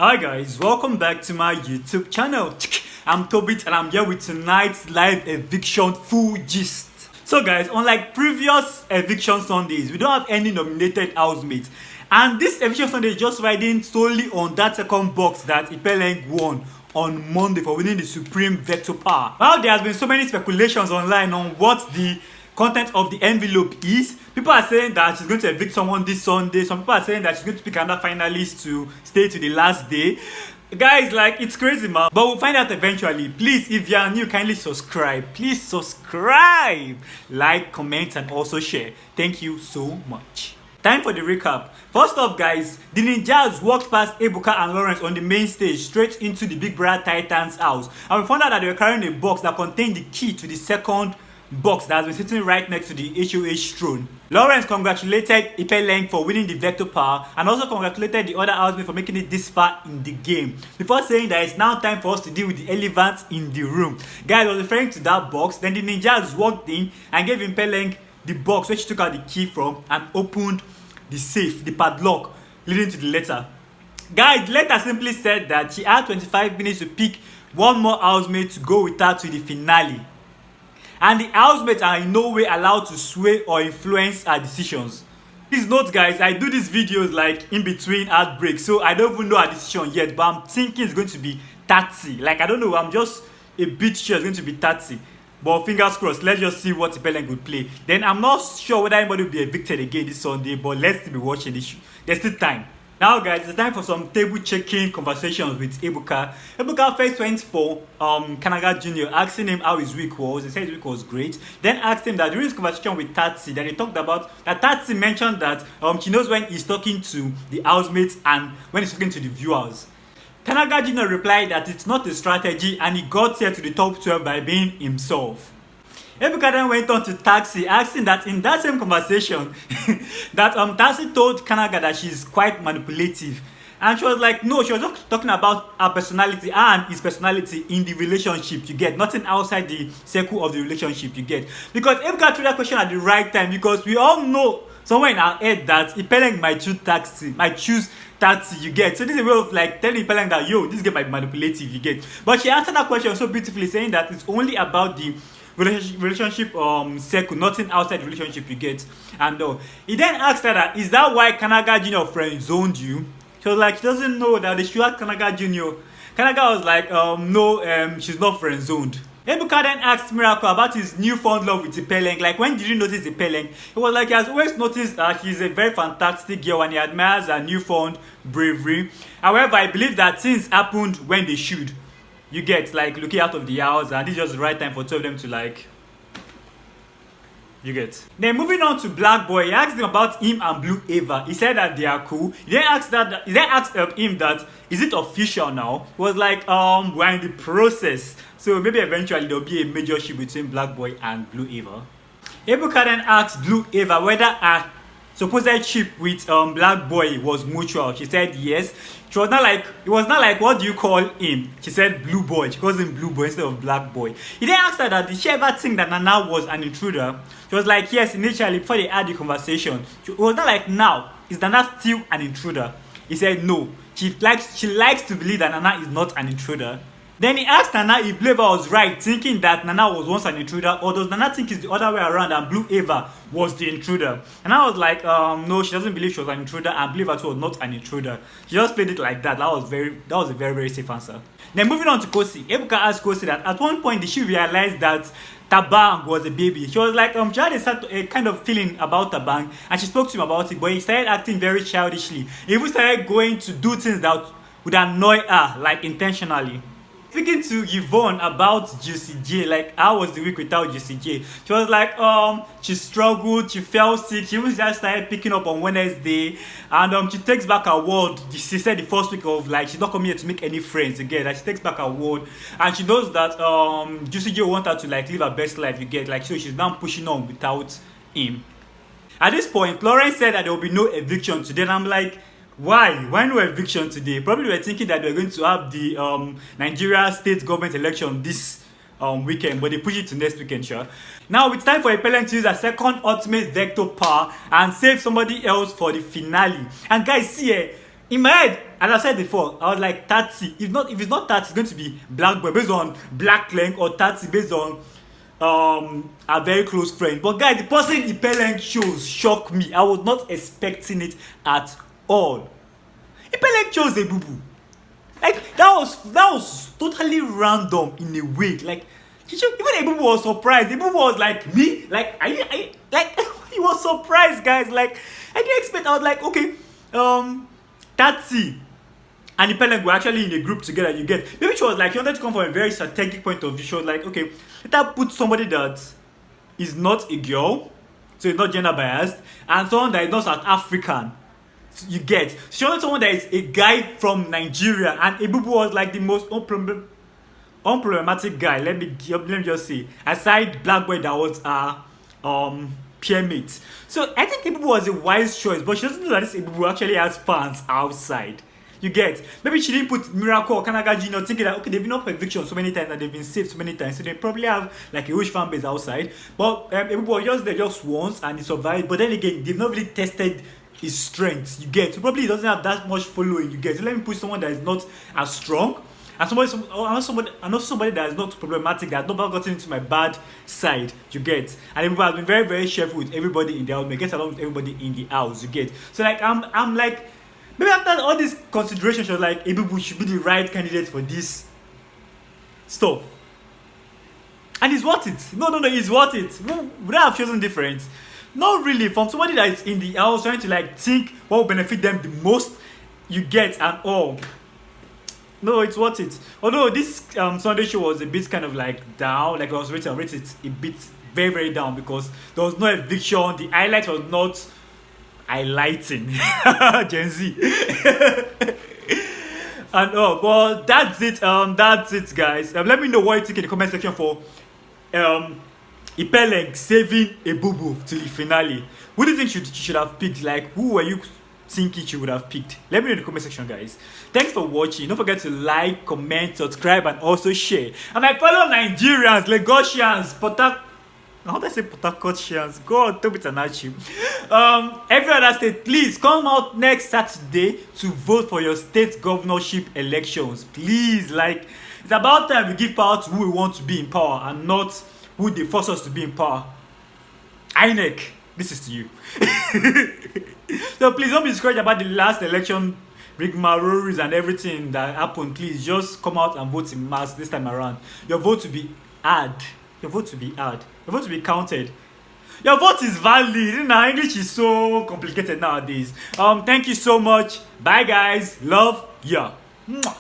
Hi guys, welcome back to my YouTube channel. I'm Tobit and I'm here with tonight's live eviction full gist. So guys, unlike previous eviction Sundays, we don't have any nominated housemates. And this eviction Sunday is just riding solely on that second box that Ipeleng won on Monday for winning the supreme veto power. Now there has been so many speculations online on what the content of the envelope is. People are saying that she's going to evict someone this Sunday. Some people are saying that she's going to pick another finalist to stay to the last day. Guys, like, it's crazy, man. But we'll find out eventually. Please, if you are new, kindly subscribe. Please subscribe, like, comment, and also share. Thank you so much. Time for the recap. First off, guys, the ninjas walked past Ebuka and Lawrence on the main stage straight into the BbTitans house, and we found out that they were carrying a box that contained the key to the second box that has been sitting right next to the HOH throne. Lawrence congratulated Ipeleng for winning the veto power and also congratulated the other housemates for making it this far in the game, before saying that it's now time for us to deal with the elephants in the room. Guys, was referring to that box. Then the ninjas walked in and gave Ipeleng the box which she took out the key from and opened the safe, the padlock leading to the letter. Guys, the letter simply said that she had 25 minutes to pick one more housemate to go with her to the finale. And the housemates are in no way allowed to sway or influence her decisions. Please note, guys, I do these videos like in between ad breaks, so I don't even know her decision yet, but I'm thinking it's going to be 30. Like, I don't know, I'm just a bit sure it's going to be 30. But fingers crossed, let's just see what Ipeleng will play. Then I'm not sure whether anybody will be evicted again this Sunday, but let's still be watching this. There's still time. Now guys, it's time for some table checking conversations with Ebuka. Ebuka first went for Kanaga Jr. asking him how his week was. He said his week was great. Then asked him that during his conversation with Tatsi, that he talked about that Tatsi mentioned that she knows when he's talking to the housemates and when he's talking to the viewers. Kanaga Jr. replied that it's not a strategy and he got here to the top 12 by being himself. Ebuka then went on to Taxi, asking that in that same conversation that Taxi told Kanaga that she's quite manipulative. And she was like, no, she was just talking about her personality and his personality in the relationship, you get. Nothing outside the circle of the relationship, you get. Because Ebuka threw that question at the right time, because we all know somewhere in our head that Ipeleng might choose Taxi, you get. So this is a way of like telling Ipeleng that, yo, this guy might be manipulative, you get. But she answered that question so beautifully, saying that it's only about the relationship circle, nothing outside the relationship, you get. And he then asked her that, is that why Kanaga Jr. friend zoned you? She was like, she doesn't know that they should ask Kanaga Jr. Kanaga was like, no, she's not friend zoned. Ebuka then asked Miracle about his newfound love with Ipeleng. Like, when did you notice Ipeleng? He was like, he has always noticed that she's a very fantastic girl and he admires her newfound bravery. However, I believe that things happened when they should. You get, like, looking out of the house, and this is just the right time for two of them to, like, you get. Then moving on to Blaqboi, he asked him about him and Blue Ava. He said that they are cool. He then asked him that, is it official now? He was like, we're in the process. So maybe eventually there'll be a major ship between Blaqboi and Blue Ava. Ebuka then asked Blue Ava whether her supposed ship with Blaqboi was mutual. She said yes. It was not like, what do you call him? She said Blue Boy. She calls him Blue Boy instead of Blaqboi. He then asked her that did she ever think that Nana was an intruder? She was like, yes, initially before they had the conversation. It was not like, now, is Nana still an intruder? He said no. She likes to believe that Nana is not an intruder. Then he asked Nana if Blue Ava was right, thinking that Nana was once an intruder, or does Nana think it's the other way around and Blue Ava was the intruder? And I was like, no, she doesn't believe she was an intruder and Blue Ava too was not an intruder. She just played it like that. That was a very, very safe answer. Then moving on to Khosi, Ebuka asked Khosi that at one point did she realize that Thabang was a baby? She was like, she had a kind of feeling about Thabang and she spoke to him about it, but he started acting very childishly. He even started going to do things that would annoy her, like intentionally. Speaking to Yvonne about Juicy J, like how was the week without Juicy J? She was like, she struggled, she fell sick, she even just started picking up on Wednesday, and she takes back her word. She said the first week of like she's not coming here to make any friends again. Like she takes back her word, and she knows that Juicy J want her to like live her best life. You get, like, so she's now pushing on without him. At this point, Lawrence said that there will be no eviction today, and I'm like, why no eviction today? Probably we're thinking that we're going to have the Nigeria state government election this weekend, but they push it to next weekend, sure. Now it's time for Ipeleng to use a second ultimate vector power and save somebody else for the finale. And guys, see, in my head, as I said before, I was like 30. If it's not 30, it's going to be Blaqboi based on Ipeleng, or 30 based on a very close friend. But guys, the person Ipeleng chose shocked me. I was not expecting it at all. Ipeleng chose Ebubu. Like that was totally random in a way. Like even Ebubu was surprised. Ebubu was like, me? Like are you like he was surprised, guys. Like I didn't expect. I was like, okay, Tatsi and Ipeleng were actually in a group together. You get, maybe she was like, she wanted to come from a very strategic point of view. She was like, okay, let her put somebody that is not a girl, so it's not gender biased, and someone that is not South African. You get, she wanted someone that is a guy from Nigeria, and Ebubu was like the most unproblematic guy. Let me just say, aside Blaqboi that was peer mate. So I think Ebubu was a wise choice, but she doesn't know that this Ebubu actually has fans outside. You get, maybe she didn't put Miracle or Kanaga Junior thinking that okay, they've been up for eviction so many times and they've been saved so many times, so they probably have like a huge fan base outside. But Ebubu was just there just once and he survived. But then again, they've not really tested his strengths. You get, so probably he doesn't have that much following. You get, so let me put someone that is not as strong, and somebody that is not problematic, that has not gotten into my bad side. You get, and everybody has been very, very careful with everybody in the house. Gets along with everybody in the house. You get, so like I'm like, maybe after all this consideration, she was like, Ebubu should be the right candidate for this stuff, and it's worth it. No, it's worth it. Would I have chosen different? Not really. From somebody that is in the house trying to like think what will benefit them the most, you get, and all. No, it's worth it. Although this Sunday show was a bit kind of like down, like I was rated a bit very, very down because there was no eviction. The highlight was not highlighting Gen Z. And but that's it, guys. Let me know what you think in the comment section for Ipeleng saving Ebubu to the finale. Who do you think she should have picked? Like, who were you thinking she would have picked? Let me know in the comment section, guys. Thanks for watching. Don't forget to like, comment, subscribe, and also share. And my fellow Nigerians, Lagosians, how do I say Potacotians? God, don't be Tanachi. Every other state, please come out next Saturday to vote for your state governorship elections. Please, like, it's about time we give power to who we want to be in power and not who they force us to be in power. INEC, this is to you. So please don't be discouraged about the last election rigmaroles and everything that happened. Please just come out and vote in mass this time around. Your vote to be heard. Your vote to be heard. Your vote to be counted. Your vote is valid. Now English is so complicated nowadays. Thank you so much. Bye guys. Love ya. Mwah.